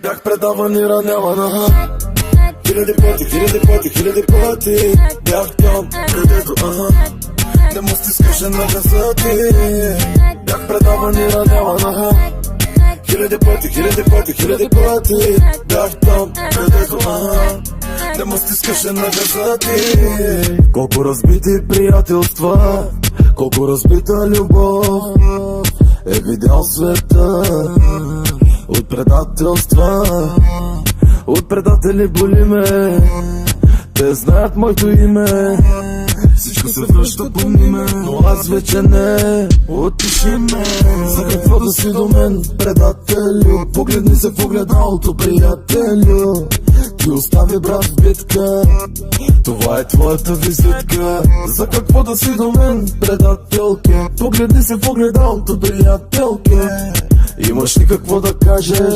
Бях предаван и ранявана. Хиляди пъти бях там, където не му стискаше на газа ти. Бях предаван и ранявана. Хиляди пъти бях там, където не му стискаше на газа ти. Колко разбити приятелства, колко разбита любов е видял света от предателства. От предатели боли ме, те знаят моето име. Всичко се връща, помни ме, но аз вече не. Отпиши ме, за какво да си до мен, предателю. Погледни се в огледалото, приятелю. Ти остави брат в битка, това е твоята визитка. За какво да си до мен, предателке? Погледни се в огледалото, приятелке. Имаш ли какво да кажеш?